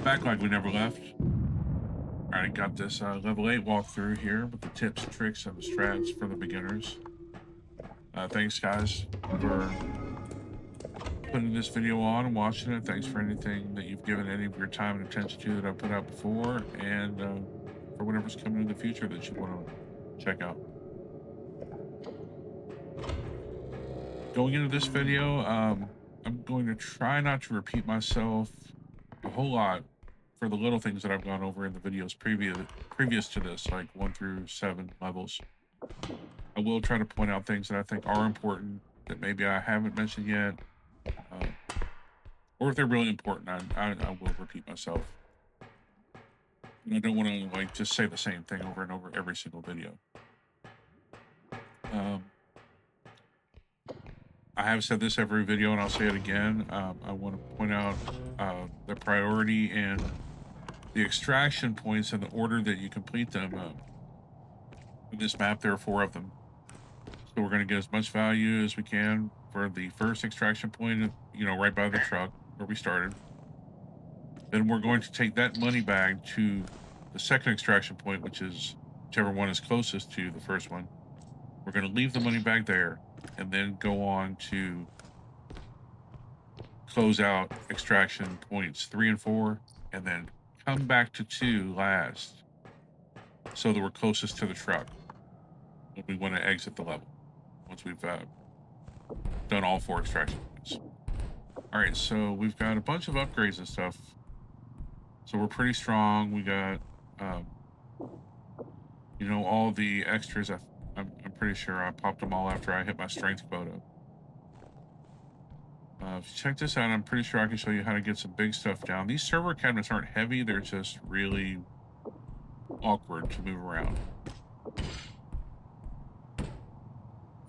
Back like we never left. Alright, got this level 8 walkthrough here with the tips, tricks, and the strats for the beginners. Thanks, guys, for putting this video on and watching it. Thanks for anything that you've given any of your time and attention to that I've put out before, and for whatever's coming in the future that you want to check out. Going into this video, I'm going to try not to repeat myself a whole lot for the little things that I've gone over in the videos previous to this, like 1 through 7 levels. I will try to point out things that I think are important that maybe I haven't mentioned yet, or if they're really important, I will repeat myself. And I don't want to like just say the same thing over and over every single video. I have said this every video, and I'll say it again. I want to point out the priority and the extraction points and the order that you complete them. In this map, there are 4 of them. So we're going to get as much value as we can for the first extraction point, you know, right by the truck where we started. Then we're going to take that money bag to the second extraction point, which is whichever one is closest to the first one. We're going to leave the money bag there and then go on to close out extraction points 3 and 4, and then come back to 2 last, so that we're closest to the truck when we want to exit the level, once we've done all 4 extraction points. All right, so we've got a bunch of upgrades and stuff. So we're pretty strong. We got, you know, all the extras. I'm pretty sure I popped them all after I hit my strength quota. If you check this out, I'm pretty sure I can show you how to get some big stuff down. These server cabinets aren't heavy. They're just really awkward to move around.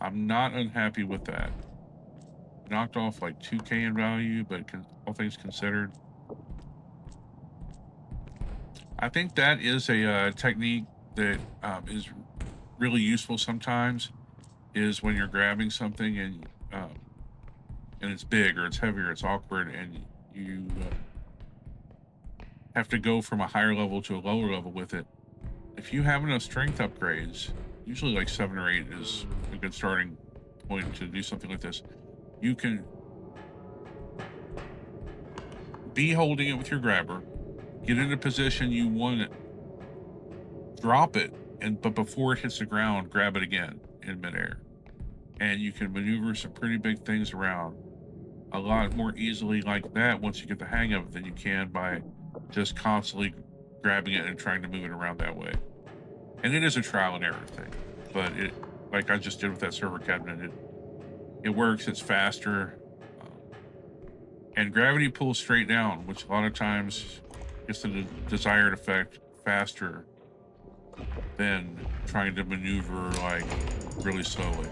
I'm not unhappy with that. Knocked off like 2K in value, but all things considered, I think that is a technique that is really useful sometimes, is when you're grabbing something and it's big or it's heavy or it's awkward, and you have to go from a higher level to a lower level with it. If you have enough strength upgrades, usually like 7 or 8 is a good starting point to do something like this. You can be holding it with your grabber, get in a position you want it, drop it, but before it hits the ground, grab it again in midair. And you can maneuver some pretty big things around a lot more easily like that once you get the hang of it than you can by just constantly grabbing it and trying to move it around that way. And it is a trial and error thing, but it, like I just did with that server cabinet, it works, it's faster, and gravity pulls straight down, which a lot of times gets the desired effect faster than trying to maneuver like really slowly.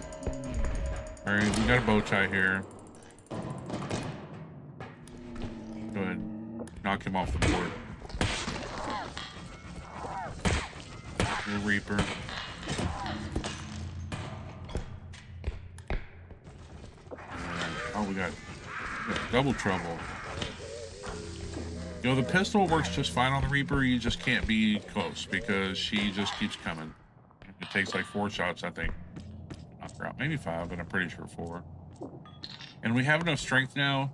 All right, we got a bow tie here. Go ahead, knock him off the board. Little Reaper. Oh, we got double trouble. You know, the pistol works just fine on the Reaper. You just can't be close because she just keeps coming. It takes like 4 shots, I think. Knock her out. Maybe 5, but I'm pretty sure 4. And we have enough strength now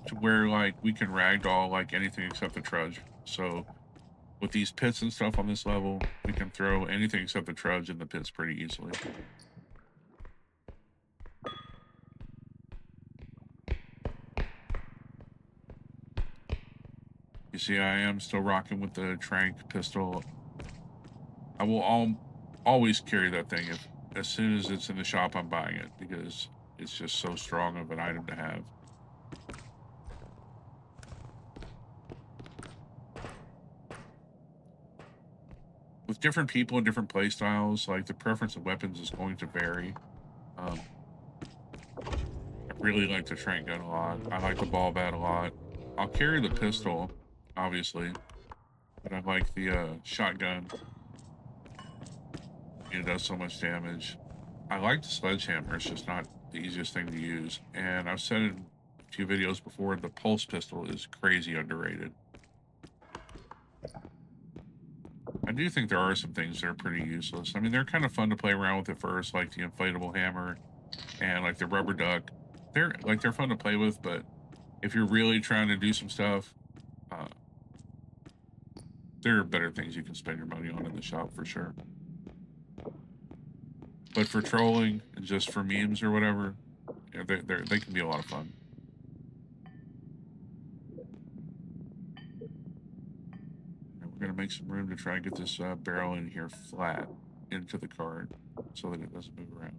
to where like we can ragdoll like anything except the trudge. So with these pits and stuff on this level, we can throw anything except the trudge in the pits pretty easily. You see, I am still rocking with the Trank pistol. I will always carry that thing. As soon as it's in the shop, I'm buying it because it's just so strong of an item to have. With different people and different play styles, like the preference of weapons is going to vary. I really like the Trank gun a lot. I like the ball bat a lot. I'll carry the pistol, obviously, but I like the shotgun. It does so much damage. I like the sledgehammer. It's just not the easiest thing to use. And I've said in a few videos before, the pulse pistol is crazy underrated. do think there are some things that are pretty useless. I mean, they're kind of fun to play around with at first, like the inflatable hammer and like the rubber duck. They're fun to play with, but if you're really trying to do some stuff, uh, there are better things you can spend your money on in the shop for sure. But for trolling and just for memes or whatever, yeah, they can be a lot of fun. And we're gonna make some room to try and get this barrel in here flat into the cart so that it doesn't move around.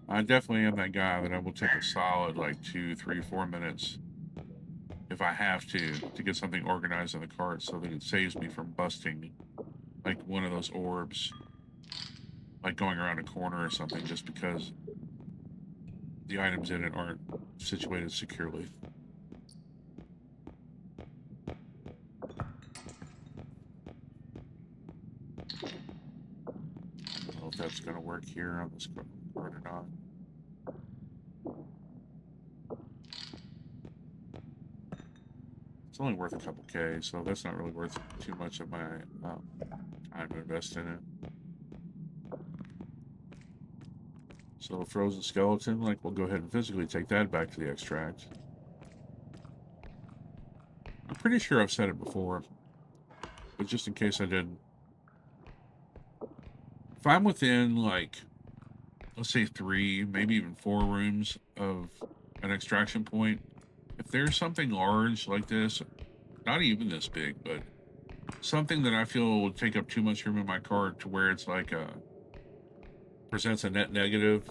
I definitely am that guy that I will take a solid like 2, 3, 4 minutes if I have to get something organized in the cart so that it saves me from busting like one of those orbs, like going around a corner or something, just because the items in it aren't situated securely. I don't know if that's going to work here on this card or not. It's only worth a couple K, so that's not really worth too much of my time to invest in it. So a frozen skeleton, like, we'll go ahead and physically take that back to the extract. I'm pretty sure I've said it before, but just in case I didn't. If I'm within, like, let's say 3, maybe even 4 rooms of an extraction point, if there's something large like this, not even this big, but something that I feel would take up too much room in my cart to where it's like presents a net negative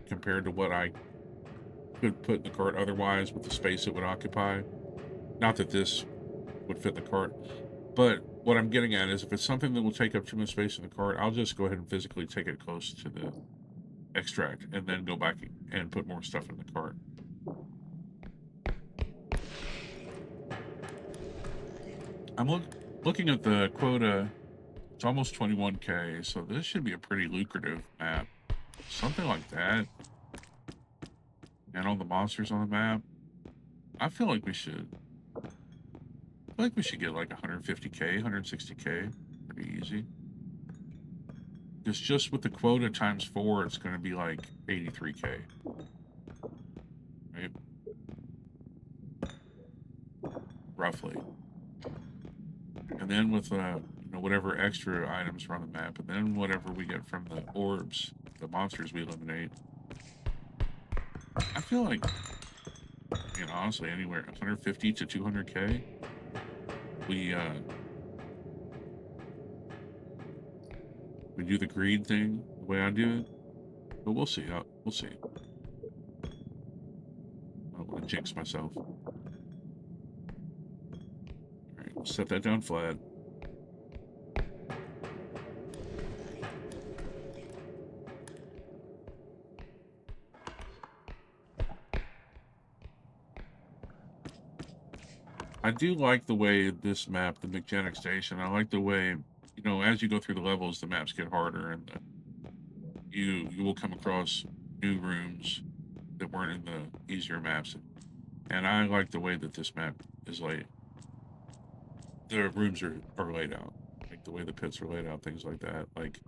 compared to what I could put in the cart otherwise with the space it would occupy. Not that this would fit in the cart, but what I'm getting at is if it's something that will take up too much space in the cart, I'll just go ahead and physically take it close to the extract and then go back and put more stuff in the cart. I'm looking at the quota. It's almost 21K, so this should be a pretty lucrative map. Something like that. And all the monsters on the map. I feel like we should get like 150K, 160K. Pretty easy. Because just with the quota times 4, it's going to be like 83K. Right? Roughly. And then with whatever extra items are on the map, and then whatever we get from the orbs, the monsters we eliminate, I feel like, honestly, anywhere 150 to 200K, we do the greed thing the way I do it. But we'll see. We'll see. I don't want to jinx myself. All right, we'll set that down flat. I do like the way this map, the mechanic station, I like the way, as you go through the levels, the maps get harder, and you will come across new rooms that weren't in the easier maps. And I like the way that this map is laid. The rooms are laid out, like the way the pits are laid out, things like that. Like,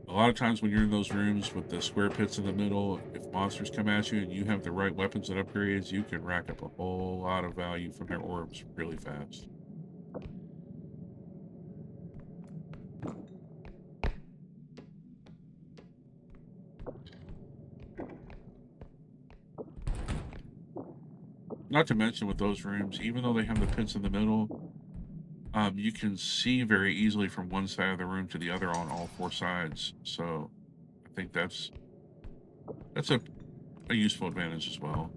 a lot of times when you're in those rooms with the square pits in the middle, if monsters come at you and you have the right weapons and upgrades, you can rack up a whole lot of value from their orbs really fast. Not to mention with those rooms, even though they have the pits in the middle, you can see very easily from one side of the room to the other on all 4 sides. So I think that's a useful advantage as well.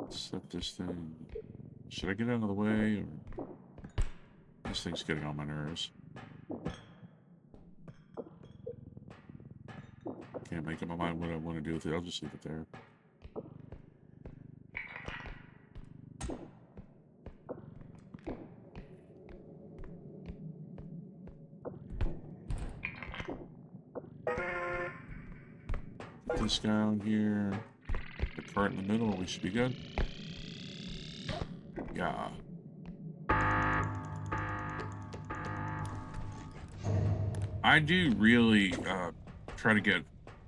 Set this thing. Should I get out of the way, or this thing's getting on my nerves? Can't make up my mind what I want to do with it. I'll just leave it there. Put this guy on here. The cart in the middle, we should be good. Yeah. I do really try to get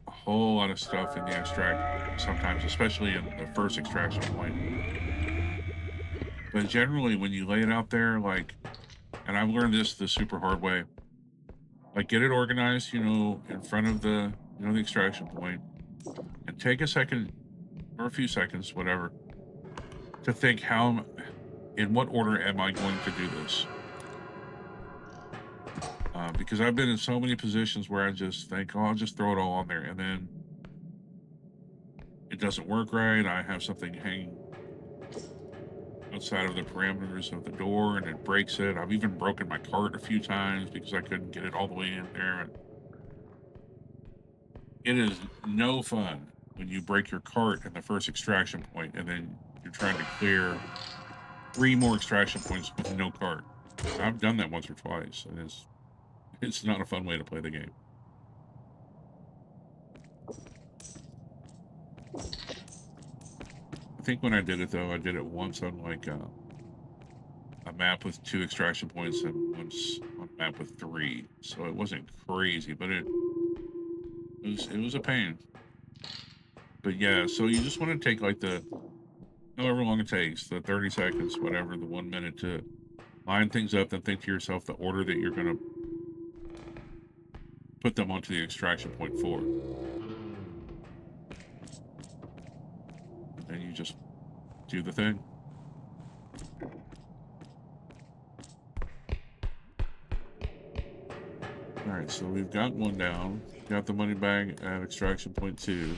a whole lot of stuff in the extract sometimes, especially in the first extraction point. But generally, when you lay it out there, like, and I've learned this the super hard way, like get it organized, you know, in front of the, you know, the extraction point, and take a second or a few seconds, whatever, to think in what order am I going to do this? Because I've been in so many positions where I just think, oh, I'll just throw it all on there, and then it doesn't work right. I have something hanging outside of the parameters of the door, and it breaks it. I've even broken my cart a few times because I couldn't get it all the way in there. And it is no fun when you break your cart in the first extraction point, and then you're trying to clear 3 more extraction points with no cart. I've done that once or twice, and it's not a fun way to play the game. I think when I did it, though, I did it once on like a map with 2 extraction points and once on a map with 3. So it wasn't crazy, but it was a pain. But yeah, so you just want to take like the however long it takes, the 30 seconds, whatever, the 1 minute to line things up, then think to yourself the order that you're going to put them onto the extraction point for. And you just do the thing. All right, so we've got one down. Got the money bag at extraction point 2.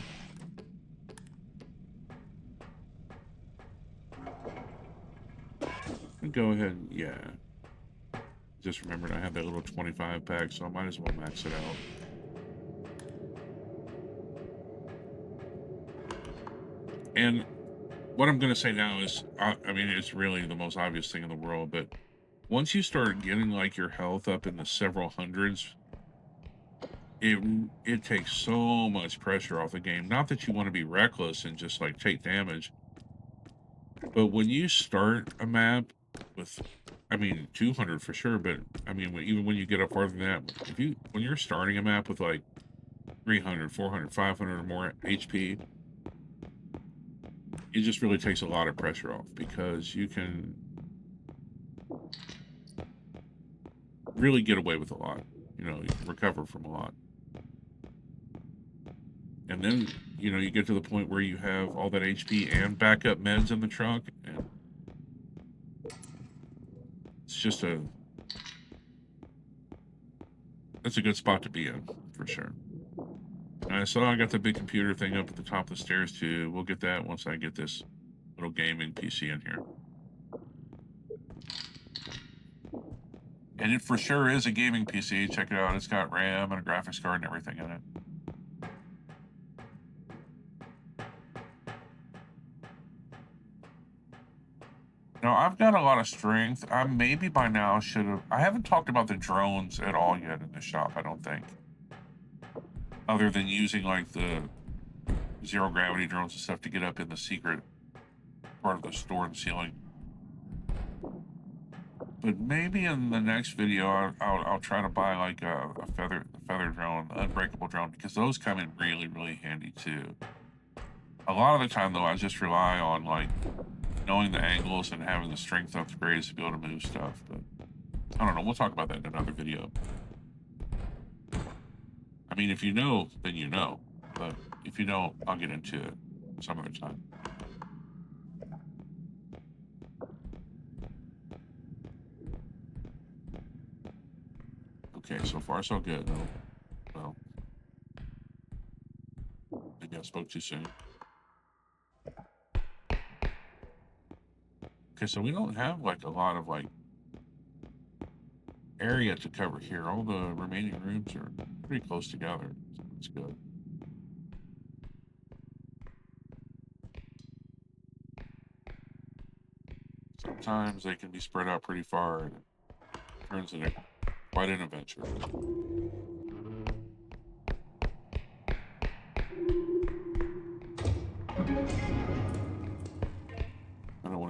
And go ahead and, yeah. Just remembered I had that little 25 pack, so I might as well max it out. And what I'm going to say now is, I mean, it's really the most obvious thing in the world, but once you start getting like your health up in the several hundreds, it takes so much pressure off the game. Not that you want to be reckless and just like take damage, but when you start a map with, I mean, 200 for sure, but I mean, even when you get up farther than that, when you're starting a map with like 300, 400, 500 or more HP, it just really takes a lot of pressure off because you can really get away with a lot. You know, you can recover from a lot. And then, you know, you get to the point where you have all that HP and backup meds in the trunk, and it's just that's a good spot to be in, for sure. And I saw I got the big computer thing up at the top of the stairs, too. We'll get that once I get this little gaming PC in here. And it for sure is a gaming PC. Check it out. It's got RAM and a graphics card and everything in it. Now, I've got a lot of strength. I maybe by now should have... I haven't talked about the drones at all yet in the shop, I don't think. Other than using, like, the zero-gravity drones and stuff to get up in the secret part of the store and ceiling. But maybe in the next video, I'll try to buy, like, a feather drone, an unbreakable drone, because those come in really, really handy, too. A lot of the time, though, I just rely on, like, knowing the angles and having the strength upgrades to be able to move stuff, but I don't know. We'll talk about that in another video. I mean, if you know, then you know, but if you don't, I'll get into it some other time. Okay, so far so good. No, well, maybe I spoke too soon. Okay, so we don't have like a lot of like area to cover here. All the remaining rooms are pretty close together. So that's good. Sometimes they can be spread out pretty far and it turns into quite an adventure.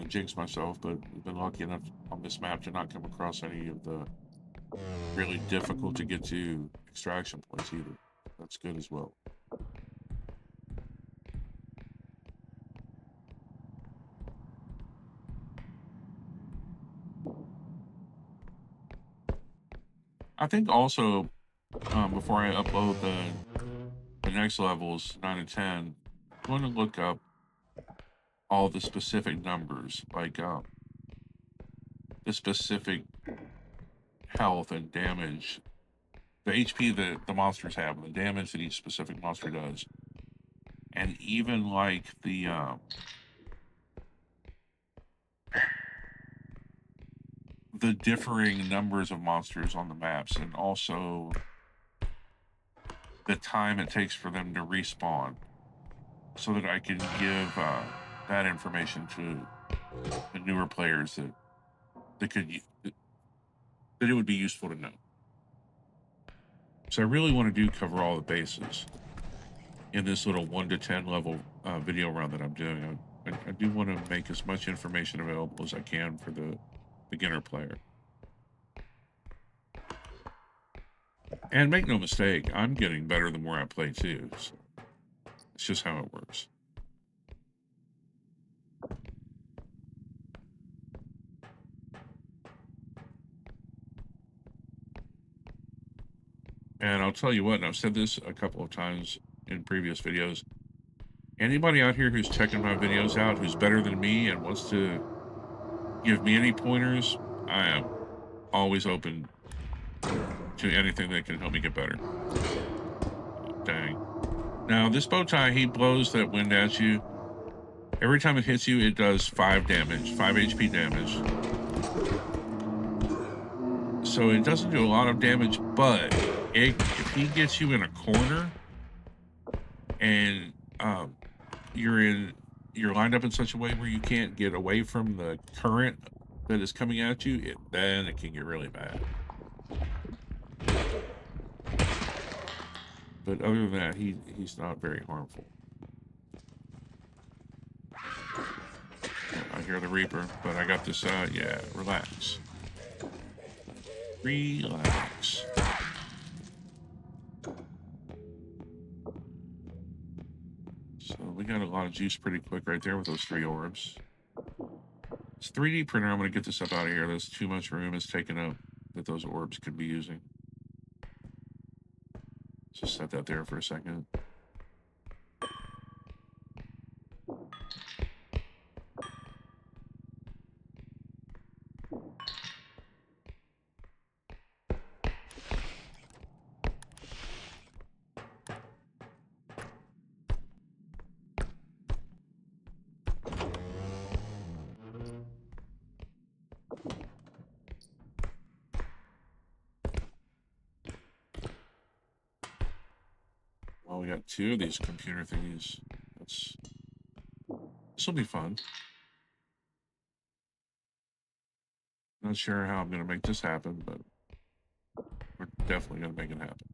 to jinx myself, but I've been lucky enough on this map to not come across any of the really difficult to get to extraction points either. That's good as well. I think also, before I upload the next levels, 9 and 10, I'm going to look up all the specific numbers, like the specific health and damage, the HP that the monsters have, and the damage that each specific monster does, and even like the differing numbers of monsters on the maps, and also the time it takes for them to respawn, so that I can give that information to the newer players that it would be useful to know. So I really want to cover all the bases in this little 1 to 10 level video run that I'm doing. I do want to make as much information available as I can for the beginner player. And make no mistake, I'm getting better the more I play too. So it's just how it works. And I'll tell you what, and I've said this a couple of times in previous videos, anybody out here who's checking my videos out, who's better than me and wants to give me any pointers, I am always open to anything that can help me get better. Dang. Now, this bow tie, he blows that wind at you. Every time it hits you, it does 5 damage, 5 HP damage. So it doesn't do a lot of damage, but if he gets you in a corner and you're lined up in such a way where you can't get away from the current that is coming at you, then it can get really bad. But other than that, he's not very harmful. I hear the Reaper, but I got this, yeah, relax. Relax. So we got a lot of juice pretty quick right there with those 3 orbs. This 3D printer, I'm going to get this up out of here. There's too much room is taken up that those orbs could be using. Just set that there for a second. Well, we got 2 of these computer thingies. This will be fun. Not sure how I'm going to make this happen, but we're definitely going to make it happen.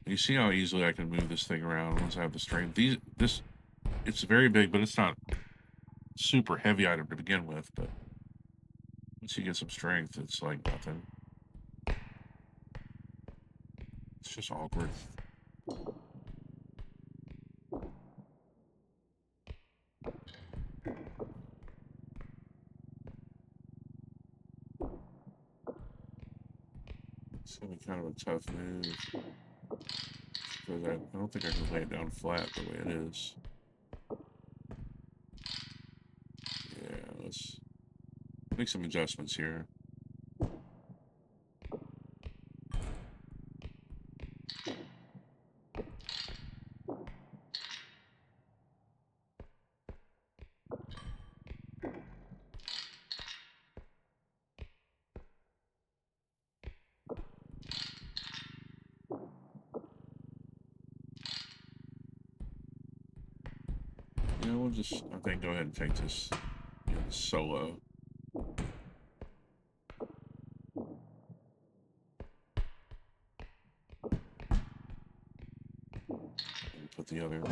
You see how easily I can move this thing around once I have the strength. It's very big, but it's not super heavy item to begin with. But once you get some strength, it's like nothing. It's just awkward. It's gonna be kind of a tough move because I don't think I can lay it down flat the way it is. Yeah, let's make some adjustments here. Yeah, we'll just, I think, go ahead and take this solo. put the other, yeah,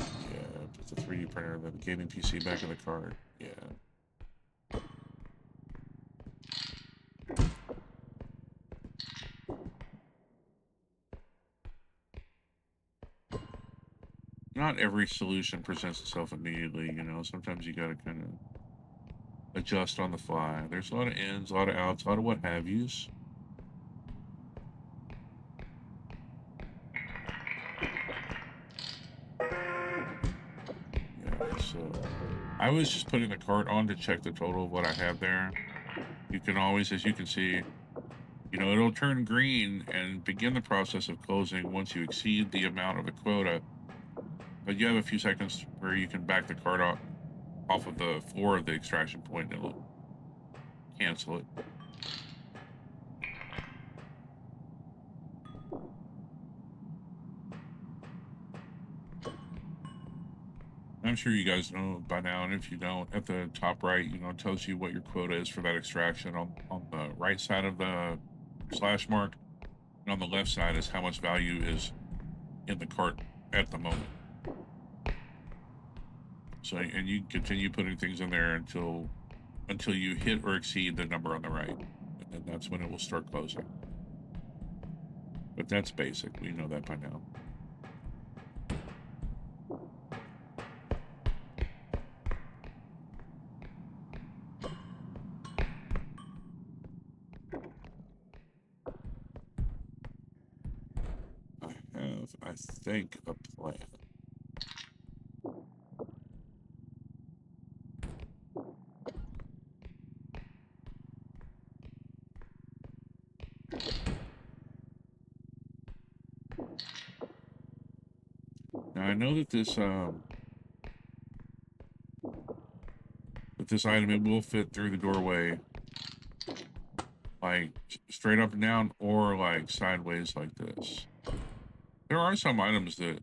put the 3D printer, the gaming PC back in the cart. Yeah. Not every solution presents itself immediately, you know. Sometimes you got to kind of adjust on the fly. There's a lot of ins, a lot of outs, a lot of what have yous. Yeah, so I was just putting the cart on to check the total of what I have there. You can always, as you can see, you know, it'll turn green and begin the process of closing once you exceed the amount of the quota. But you have a few seconds where you can back the cart off of the floor of the extraction point and it'll cancel it. I'm sure you guys know by now, and if you don't, at the top right, you know, it tells you what your quota is for that extraction on the right side of the slash mark, and on the left side is how much value is in the cart at the moment. So, and you can continue putting things in there until you hit or exceed the number on the right, and then that's when it will start closing. But that's basic. We know that by now. I think, a plan. Now I know that this item, it will fit through the doorway, like straight up and down, or like sideways like this. There are some items that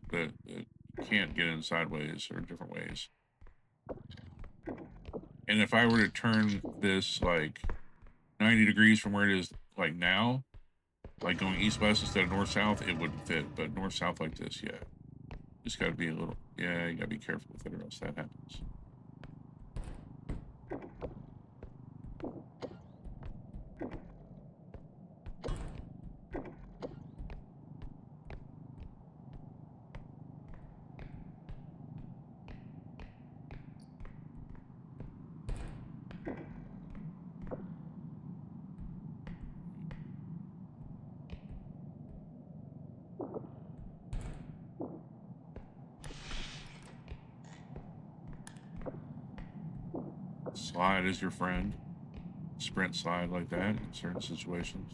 can't get in sideways or different ways. And if I were to turn this like 90 degrees from where it is like now, like going east-west instead of north-south, it wouldn't fit. But north-south like this, yeah. Just got to be a little, yeah, you got to be careful with it or else that happens. Slide is your friend. Sprint slide like that in certain situations.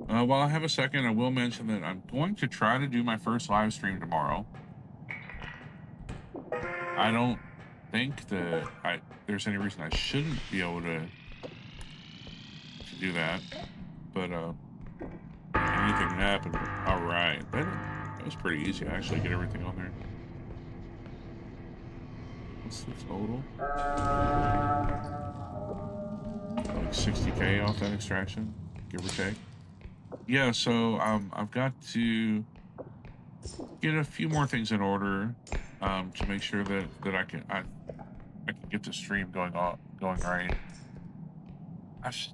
While I have a second, I will mention that I'm going to try to do my first live stream tomorrow. I don't think that there's any reason I shouldn't be able to do that, but anything can happen. All right, that was pretty easy. I actually get everything on there. What's the total? Like 60K off that extraction, give or take. Yeah, so I've got to get a few more things in order to make sure that I can get the stream going right. I've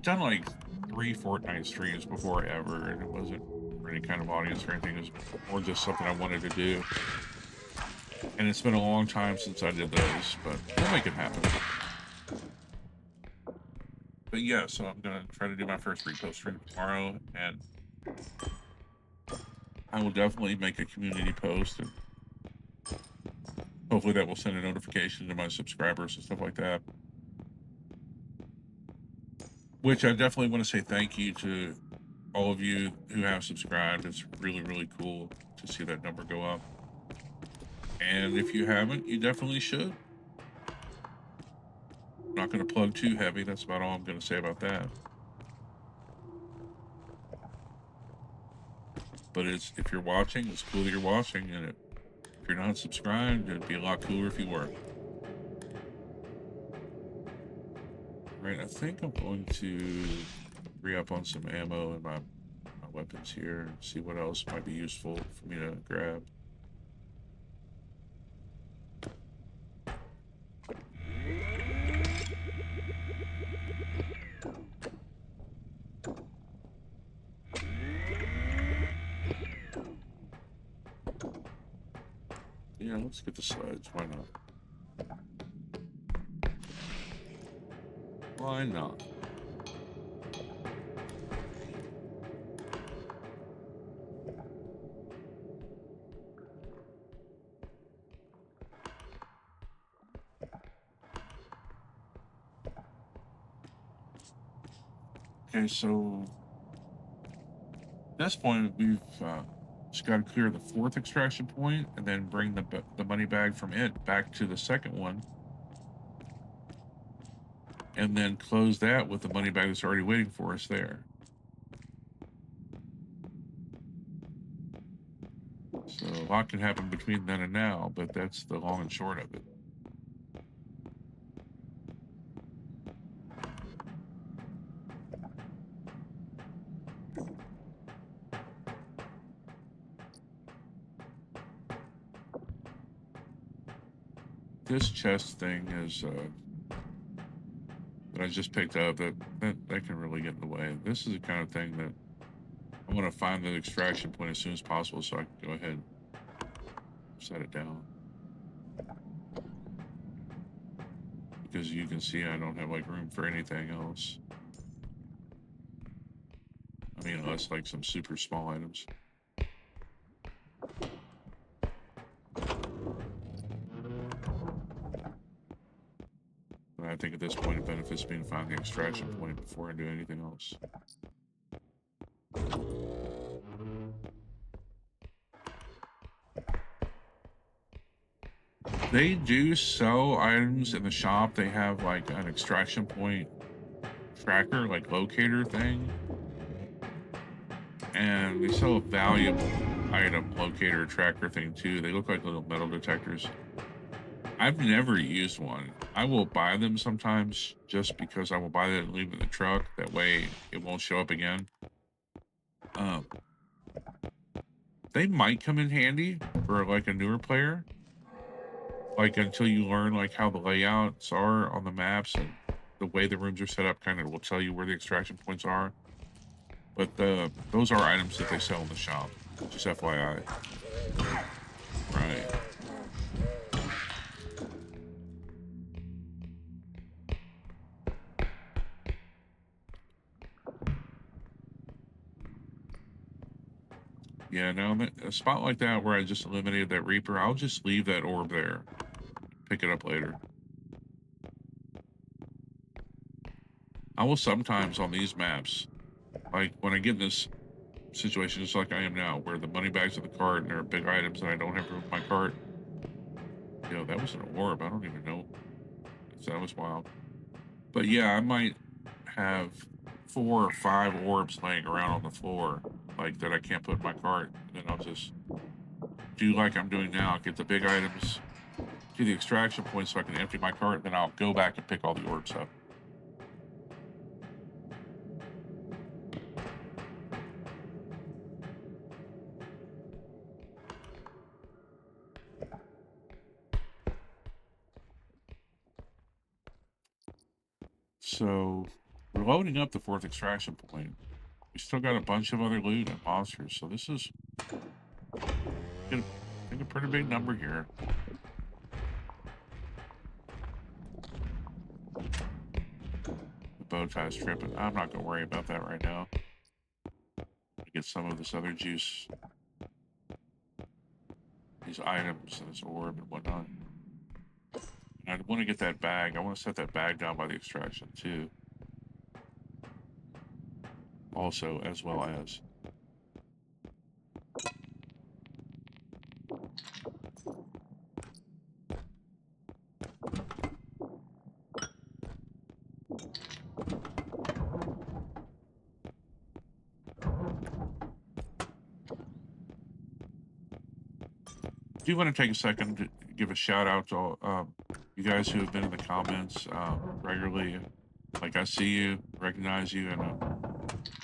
done like 3 Fortnite streams before ever, and it wasn't for any kind of audience or anything. It was more just something I wanted to do. And it's been a long time since I did those, but we'll make it happen. But yeah, so I'm gonna try to do my first R.E.P.O stream tomorrow, and I will definitely make a community post, and hopefully that will send a notification to my subscribers and stuff like that. Which I definitely want to say thank you to all of you who have subscribed. It's really, really cool to see that number go up. And if you haven't, you definitely should. I'm not going to plug too heavy. That's about all I'm going to say about that. But if you're watching, it's cool that you're watching. And if you're not subscribed, it'd be a lot cooler if you were. Right, I think I'm going to re-up on some ammo and my weapons here and see what else might be useful for me to grab. Yeah, let's get the sledge. Why not? Why not? Okay, so at this point, we've just got to clear the 4th extraction point and then bring the money bag from it back to the 2nd one. And then close that with the money bag that's already waiting for us there. So a lot can happen between then and now, but that's the long and short of it. This chest thing is that I just picked up that can really get in the way. This is the kind of thing that I want to find the extraction point as soon as possible so I can go ahead and set it down. Because you can see I don't have like room for anything else. I mean, unless like some super small items. But I think at this point it benefits me to find the extraction point before I do anything else. They do sell items in the shop. They have like an extraction point tracker, like locator thing. And they sell a valuable item locator tracker thing too. They look like little metal detectors. I've never used one. I will buy them sometimes just because I will buy them and leave them in the truck. That way it won't show up again. They might come in handy for like a newer player. Like until you learn like how the layouts are on the maps and the way the rooms are set up kind of will tell you where the extraction points are. But those are items that they sell in the shop. Just FYI. Right. Yeah, now a spot like that where I just eliminated that Reaper, I'll just leave that orb there. Pick it up later. I will sometimes on these maps, like when I get in this situation just like I am now, where the money bags in the cart and there are big items and I don't have room in my cart. Yo, that was an orb. I don't even know. That was wild. But yeah, I might have 4 or 5 orbs laying around on the floor, like that I can't put in my cart. And then I'll just do like I'm doing now, get the big items to the extraction point so I can empty my cart, and then I'll go back and pick all the orbs up. So we're loading up the 4th extraction point. We still got a bunch of other loot and monsters, so this is I think a pretty big number here. The bow tie's tripping. I'm not gonna worry about that right now. Get some of this other juice, these items and this orb and whatnot. And I want to get that bag. I want to set that bag down by the extraction too. Also, as well as. Do you want to take a second to give a shout out to all, you guys who have been in the comments regularly? Like I see you, recognize you, and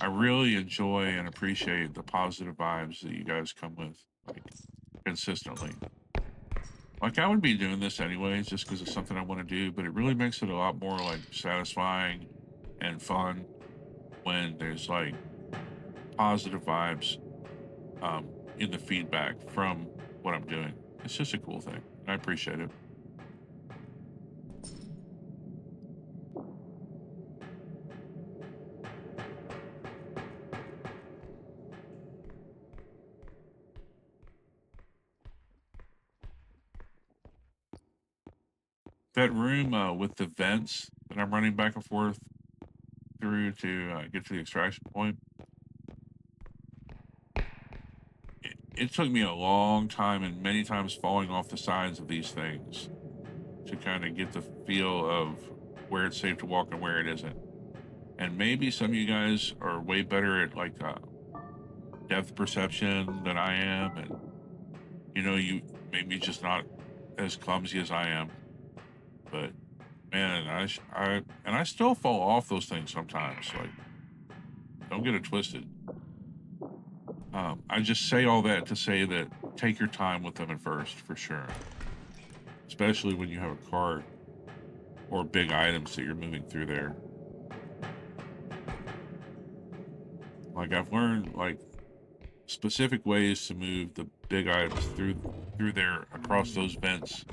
I really enjoy and appreciate the positive vibes that you guys come with, like, consistently. Like, I would be doing this anyways just because it's something I want to do, but it really makes it a lot more, like, satisfying and fun when there's, like, positive vibes in the feedback from what I'm doing. It's just a cool thing. I appreciate it. That room with the vents that I'm running back and forth through to get to the extraction point, it took me a long time and many times falling off the sides of these things to kind of get the feel of where it's safe to walk and where it isn't. And maybe some of you guys are way better at like depth perception than I am, and you maybe just not as clumsy as I am. But man, I still fall off those things sometimes. Like, don't get it twisted. I just say all that to say that take your time with them at first, for sure. Especially when you have a cart or big items that you're moving through there. Like, I've learned like specific ways to move the big items through there across those vents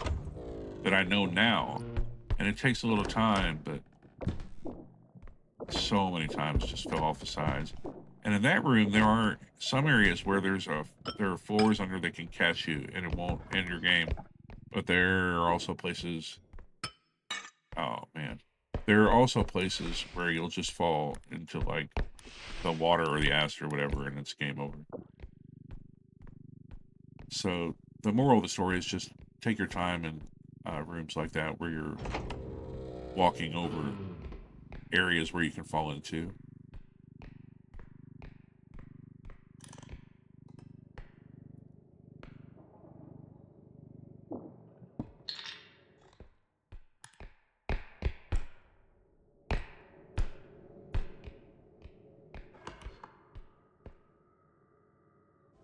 that I know now, and it takes a little time, but so many times just fell off the sides. And in that room, there are some areas where there are floors under that can catch you, and it won't end your game. But there are also places. Oh man, there are also places where you'll just fall into like the water or the acid or whatever, and it's game over. So the moral of the story is just take your time in rooms like that where you're walking over areas where you can fall into.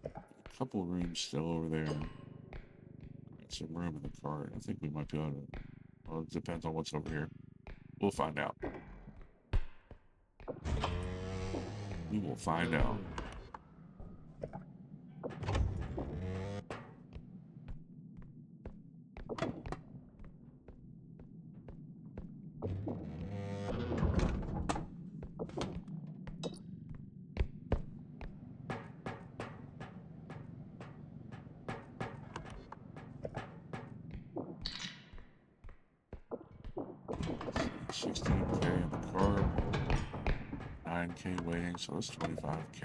A couple rooms still over there. Got some room in the cart. I think we might be able to. Well, it depends on what's over here. We'll find out. We will find out. Let's see, 16K in the cart. 9K waiting, so that's 25K.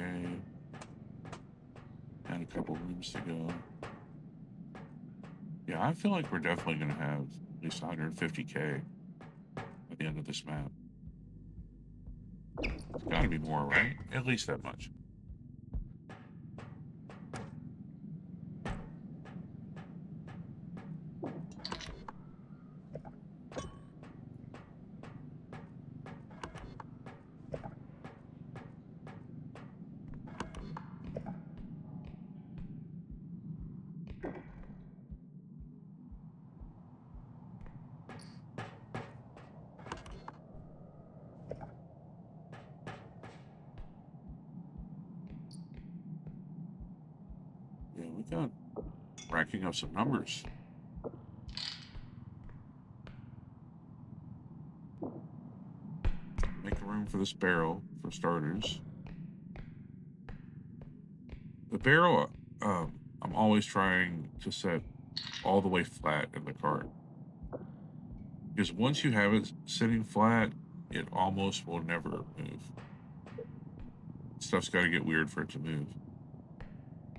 And a couple rooms to go. Yeah, I feel like we're definitely going to have at least 150K at the end of this map. It's got to be more, right? At least that much. Yeah, we got racking up some numbers. Make room for this barrel, for starters. The barrel, I'm always trying to set all the way flat in the cart. Because once you have it sitting flat, it almost will never move. Stuff's got to get weird for it to move.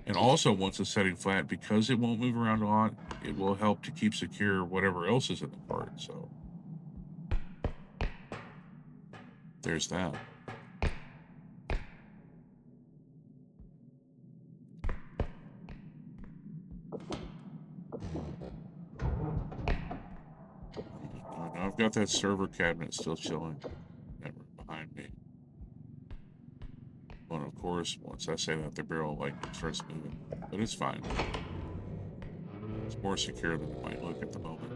And also, once it's setting flat, because it won't move around a lot, it will help to keep secure whatever else is in the cart. So there's that. I've got that server cabinet still chilling behind me. Well, of course, once I say that, the barrel like starts moving, but it's fine. It's more secure than it might look at the moment.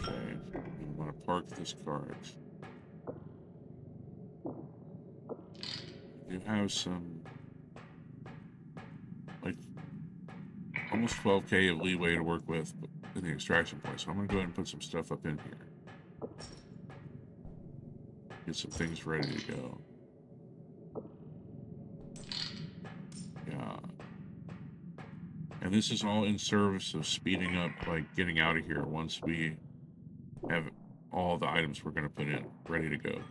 Okay, I'm gonna park this cart. You have some, like, almost 12K of leeway to work with in the extraction point, so I'm gonna go ahead and put some stuff up in here. Get some things ready to go. Yeah. And this is all in service of speeding up, like, getting out of here once we have all the items we're gonna put in ready to go.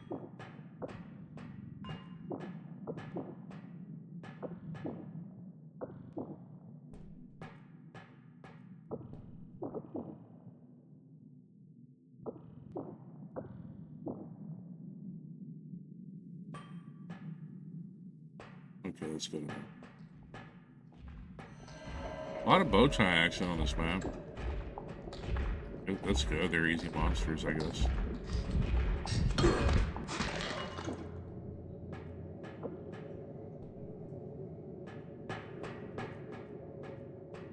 Okay, that's good enough. A lot of bow tie action on this map. That's good. They're easy monsters, I guess.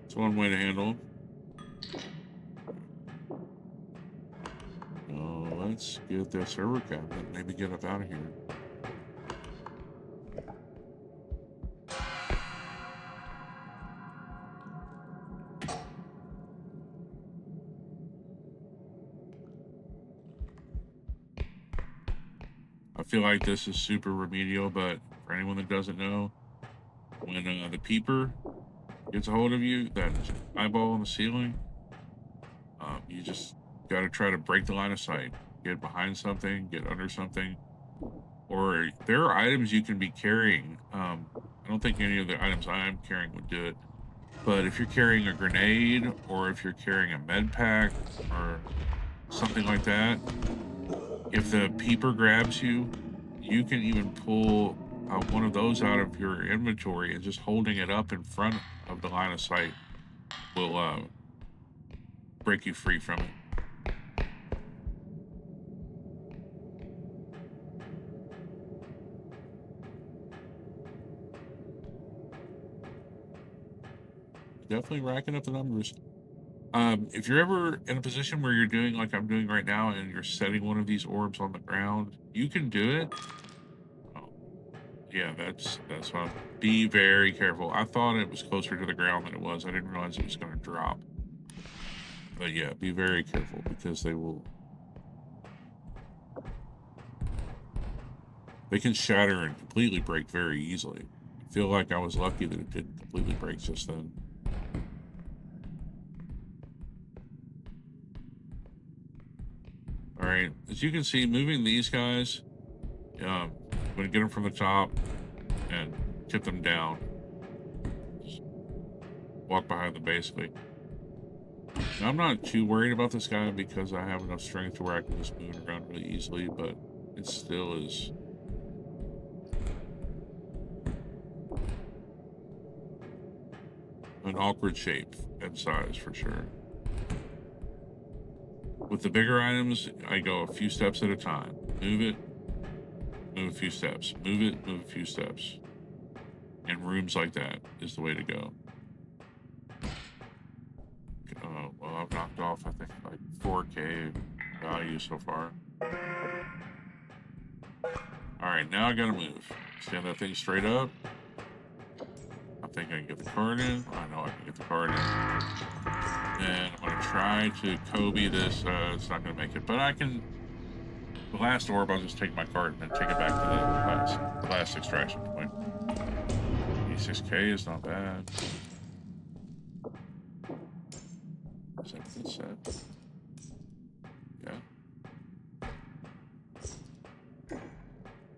It's one way to handle. Oh, let's get that server cabinet. Maybe get up out of here. I feel like this is super remedial, but for anyone that doesn't know, when the peeper gets a hold of you, that eyeball on the ceiling, you just got to try to break the line of sight. Get behind something, get under something. Or there are items you can be carrying. I don't think any of the items I'm carrying would do it. But if you're carrying a grenade, or if you're carrying a med pack, or something like that, if the peeper grabs you, you can even pull one of those out of your inventory, and just holding it up in front of the line of sight will break you free from it. Definitely racking up the numbers. If you're ever in a position where you're doing like I'm doing right now, and you're setting one of these orbs on the ground, you can do it. Oh, yeah, that's fine. Be very careful. I thought it was closer to the ground than it was. I didn't realize it was going to drop. But yeah, be very careful, because they can shatter and completely break very easily. I feel like I was lucky that it didn't completely break just then. All right, as you can see, moving these guys, I'm going to get them from the top and tip them down. Just walk behind them, basically. Now, I'm not too worried about this guy, because I have enough strength to where I can just move around really easily, but it still is an awkward shape and size for sure. With the bigger items, I go a few steps at a time. Move it, move a few steps. Move it, move a few steps. And rooms like that is the way to go. Well, I've knocked off, I think, like 4K value so far. Alright, now I gotta move. Stand that thing straight up. I think I can get the card in. I know I can get the card in. And I'm gonna try to Kobe this. It's not gonna make it, but I can. The last orb, I'll just take my card and then take it back to the last extraction point. 86K is not bad. Is that the set? Yeah.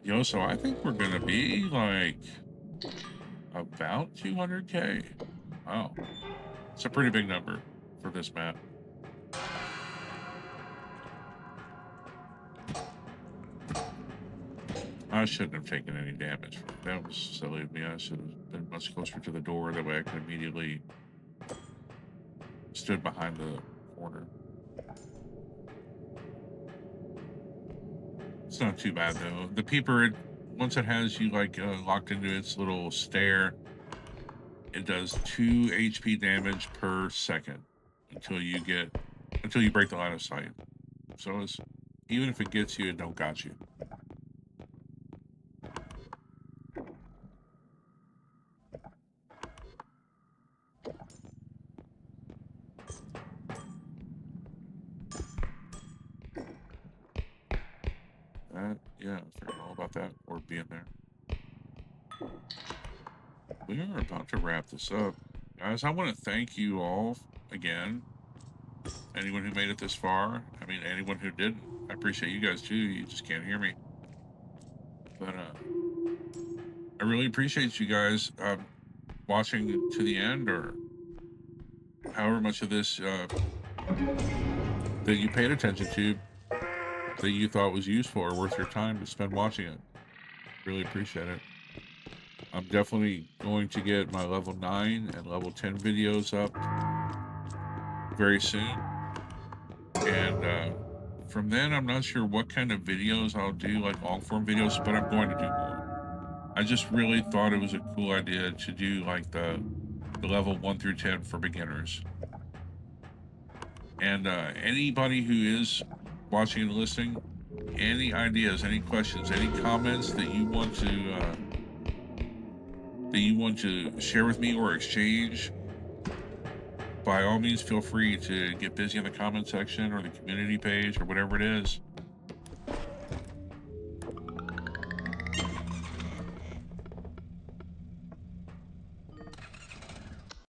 Yo, so I think we're gonna be like about 200K. Wow. It's a pretty big number for this map. I shouldn't have taken any damage. That was silly of me. I should have been much closer to the door. That way I could immediately stood behind the corner. It's not too bad though. The peeper, once it has you like locked into its little stare, it does 2 HP damage per second until you break the line of sight. So it's, even if it gets you, it don't got you. Yeah, I forgot all about that or being there. We are about to wrap this up. Guys, I want to thank you all again. Anyone who made it this far. I mean, anyone who didn't. I appreciate you guys too. You just can't hear me. But I really appreciate you guys watching to the end, or however much of this that you paid attention to, that you thought was useful or worth your time to spend watching it. Really appreciate it. I'm definitely going to get my level 9 and level 10 videos up very soon. And from then, I'm not sure what kind of videos I'll do, like long form videos, but I'm going to do more. I just really thought it was a cool idea to do like the level 1 through 10 for beginners. And anybody who is watching and listening, any ideas, any questions, any comments that you want to share with me or exchange, by all means, feel free to get busy in the comment section or the community page or whatever it is.